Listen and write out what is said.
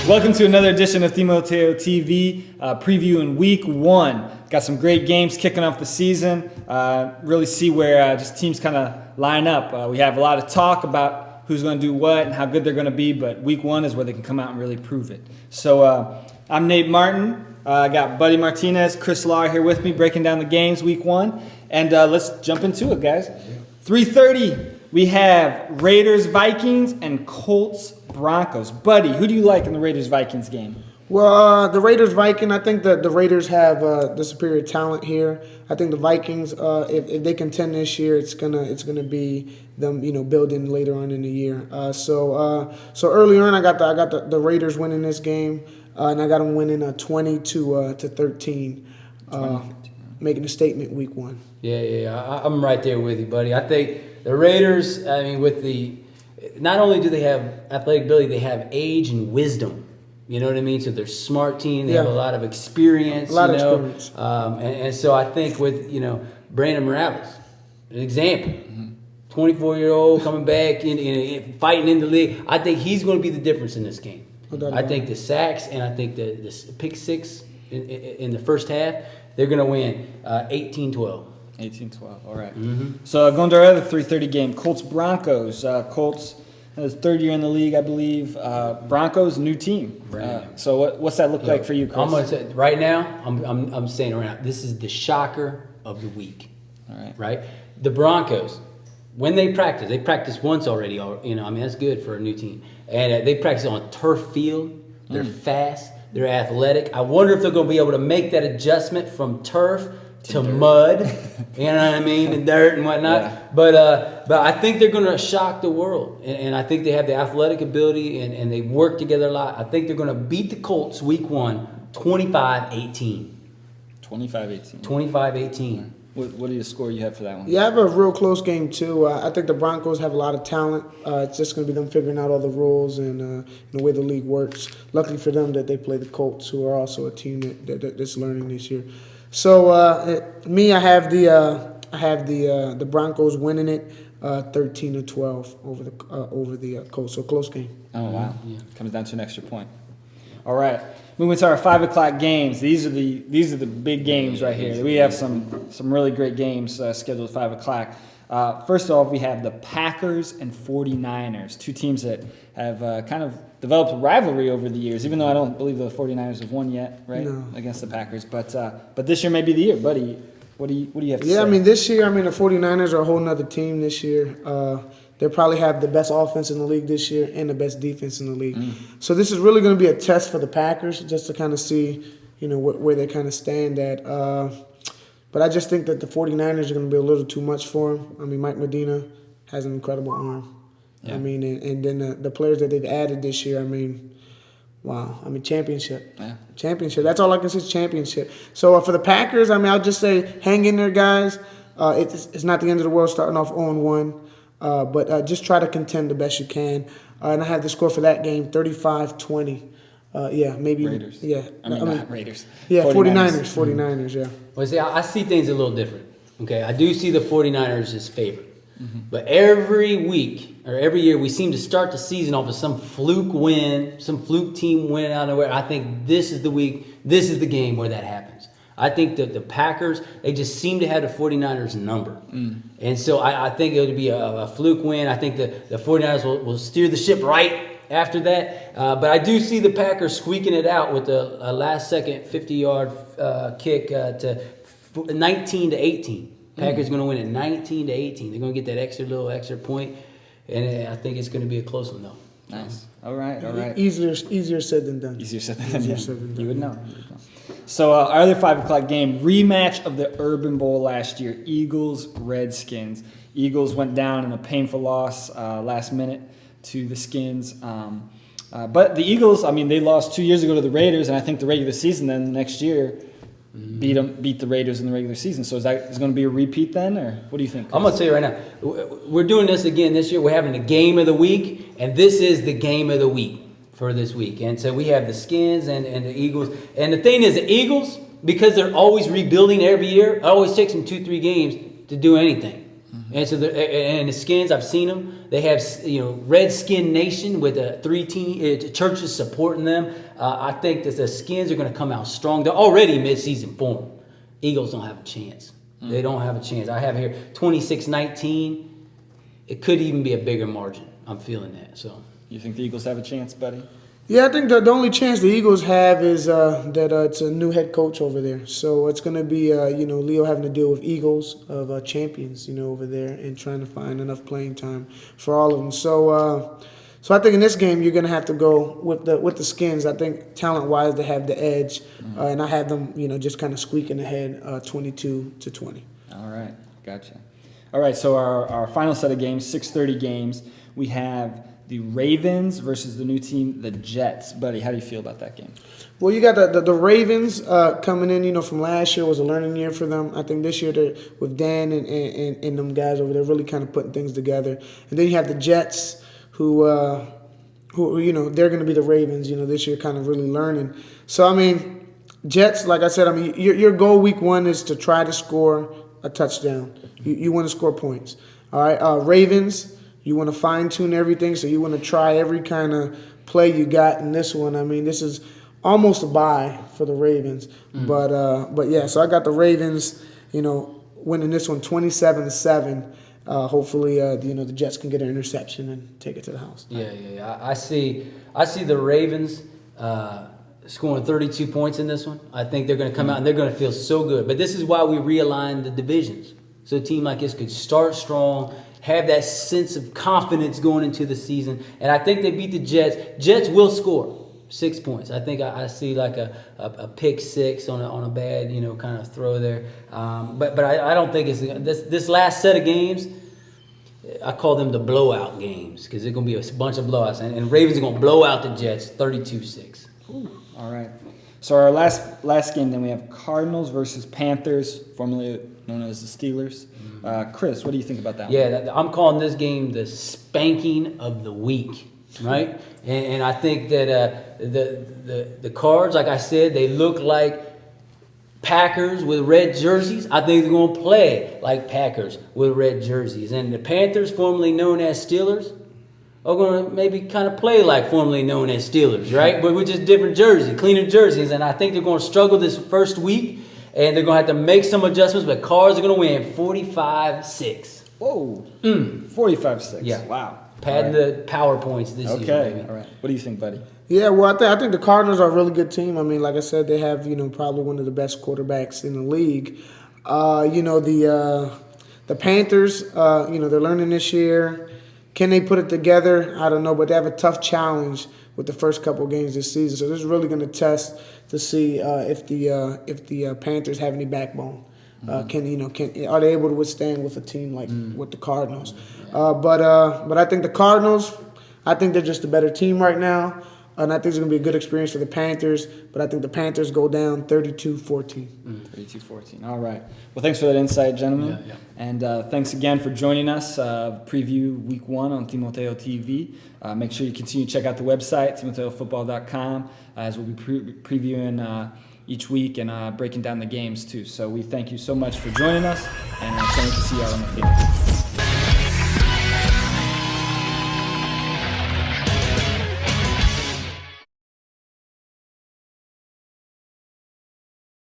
Welcome to another edition of TIMOTEO TV, previewing week 1. Got some great games kicking off the season. Really see where just teams kind of line up. We have a lot of talk about who's going to do what and how good they're going to be, but week 1 is where they can come out and really prove it. So I'm Nate Martin. I got Buddy Martinez, Chris Law here with me, breaking down the games week 1. And let's jump into it, guys. 3:30, we have Raiders, Vikings, and Colts, Broncos. Buddy, who do you like in the Raiders-Vikings game? Well, the Raiders-Vikings, I think that the Raiders have the superior talent here. I think the Vikings, if they contend this year, it's gonna be them, building later on in the year. So early on, I got the Raiders winning this game, and I got them winning 20-13, making a statement week 1. Yeah, I'm right there with you, buddy. I think the Raiders, not only do they have athletic ability, they have age and wisdom. You know what I mean? So they're a smart team. They have a lot of experience. Experience. And so I think with, Brandon Morales, an example, 24-year-old coming back in fighting in the league. I think he's going to be the difference in this game. I think the sacks and I think the pick six in the first half, they're going to win 18-12. 18-12, all right. So going to our other 3:30 game, Colts-Broncos. Colts, his third year in the league, I believe. Broncos, new team. So what's that look like for you, Chris? I'm going to say, right now, I'm saying right now, this is the shocker of the week. All right. Right? The Broncos, when they practice once already. That's good for a new team. And they practice on a turf field. They're fast. They're athletic. I wonder if they're going to be able to make that adjustment from turf to mud, you know what I mean, and dirt and whatnot. Yeah. But I think they're going to shock the world, and I think they have the athletic ability, and they work together a lot. I think they're going to beat the Colts week 1, 25-18. 25-18. 25-18. What do you score you have for that one? Yeah, I have a real close game, too. I think the Broncos have a lot of talent. It's just going to be them figuring out all the rules and the way the league works. Luckily for them that they play the Colts, who are also a team that's learning this year. So I have the Broncos winning it 13-12 over the Colts. So close game. Oh wow! Yeah. Comes down to an extra point. All right, moving to our 5 o'clock games. These are the big games right here. We have some really great games scheduled at 5 o'clock. First off, we have the Packers and 49ers, two teams that have kind of developed a rivalry over the years, even though I don't believe the 49ers have won yet, right, against the Packers. But this year may be the year. Buddy, what do you have to say? Yeah, this year, the 49ers are a whole nother team this year. They probably have the best offense in the league this year and the best defense in the league. So this is really going to be a test for the Packers just to kind of see, where they kind of stand at. But I just think that the 49ers are going to be a little too much for them. Mike Medina has an incredible arm. Yeah. And then the players that they've added this year, wow. Championship. Yeah. Championship. That's all I can say is championship. So for the Packers, I'll just say hang in there, guys. It's not the end of the world starting off 0-1. But just try to contend the best you can. And I have the score for that game, 35-20. Maybe. Raiders. Yeah. Not Raiders. Yeah, 49ers, yeah. Well, see, I see things a little different. Okay, I do see the 49ers as favored. But every week or every year we seem to start the season off with some fluke win, some fluke team win out of nowhere. I think this is the week, this is the game where that happens. I think that the Packers, they just seem to have the 49ers number. And so I think it'll be a fluke win. I think the 49ers will steer the ship right after that. But I do see the Packers squeaking it out with a last-second 50-yard kick to 19-18. Packers going to win it 19-18. They're going to get that extra point, and I think it's going to be a close one, though. Nice. All right. Easier said than done. Easier said than done. You would know. So our other 5 o'clock game, rematch of the Urban Bowl last year, Eagles-Redskins. Eagles went down in a painful loss last minute to the Skins. But the Eagles, they lost 2 years ago to the Raiders, and I think the regular season then the next year beat the Raiders in the regular season. So is going to be a repeat then, or what do you think, Chris? I'm going to tell you right now, we're doing this again this year. We're having a game of the week, and this is the game of the week for this week. And so we have the Skins and the Eagles. And the thing is, the Eagles, because they're always rebuilding every year, it always takes them 2-3 games to do anything. And so the Skins, I've seen them. They have, Red Skin Nation with the 3 churches supporting them. I think that the Skins are going to come out strong. They're already midseason form. Eagles don't have a chance. They don't have a chance. I have here 26-19. It could even be a bigger margin. I'm feeling that. So You think the Eagles have a chance, buddy? Yeah, I think the only chance the Eagles have is that it's a new head coach over there. So it's going to be, Leo having to deal with Eagles of champions, over there and trying to find enough playing time for all of them. So I think in this game you're going to have to go with the Skins. I think talent-wise they have the edge, and I have them, just kind of squeaking ahead 22-20. All right, gotcha. All right, so our final set of games, 6:30 games, we have the Ravens versus the new team, the Jets. Buddy, how do you feel about that game? Well, you got the Ravens coming in, from last year was a learning year for them. I think this year they're with Dan and them guys over there really kind of putting things together. And then you have the Jets who they're going to be the Ravens, this year kind of really learning. So, Jets, like I said, your goal week 1 is to try to score a touchdown. You want to score points. All right, Ravens, you want to fine-tune everything, so you want to try every kind of play you got in this one. This is almost a bye for the Ravens. But yeah, so I got the Ravens, winning this one 27-7. Hopefully, the Jets can get an interception and take it to the house. Yeah. I see the Ravens scoring 32 points in this one. I think they're going to come out and they're going to feel so good. But this is why we realigned the divisions. So a team like this could start strong, have that sense of confidence going into the season. And I think they beat the Jets. Jets will score 6 points. I think I see like a pick six on a bad, kind of throw there. But I don't think it's this last set of games. I call them the blowout games because they're going to be a bunch of blowouts. And Ravens are going to blow out the Jets 32-6. All right. So our last game, then we have Cardinals versus Panthers, formerly known as the Steelers. Chris, what do you think about that one? Yeah, I'm calling this game the spanking of the week, right? And I think that the Cards, like I said, they look like Packers with red jerseys. I think they're going to play like Packers with red jerseys. And the Panthers, formerly known as Steelers, are going to maybe kind of play like formerly known as Steelers, right? But with just different jerseys, cleaner jerseys. And I think they're going to struggle this first week, and they're going to have to make some adjustments, but Cards are going to win 45-6. Whoa. 45-6. Yeah. Wow. Padding the PowerPoints this season, baby. All right. What do you think, buddy? Yeah, well, I think the Cardinals are a really good team. Like I said, they have, probably one of the best quarterbacks in the league. The Panthers, they're learning this year. Can they put it together? I don't know, but they have a tough challenge with the first couple of games this season. So this is really going to test to see if the Panthers have any backbone. Are they able to withstand with a team like with the Cardinals? But I think the Cardinals, I think they're just a better team right now. And I think it's going to be a good experience for the Panthers. But I think the Panthers go down 32-14. 32-14. All right. Well, thanks for that insight, gentlemen. Yeah. And thanks again for joining us. Preview Week 1 on TIMOTEO TV. Make sure you continue to check out the website, TIMOTEOFootball.com, as we'll be previewing each week and breaking down the games, too. So we thank you so much for joining us, and I can't wait to see you all on the field.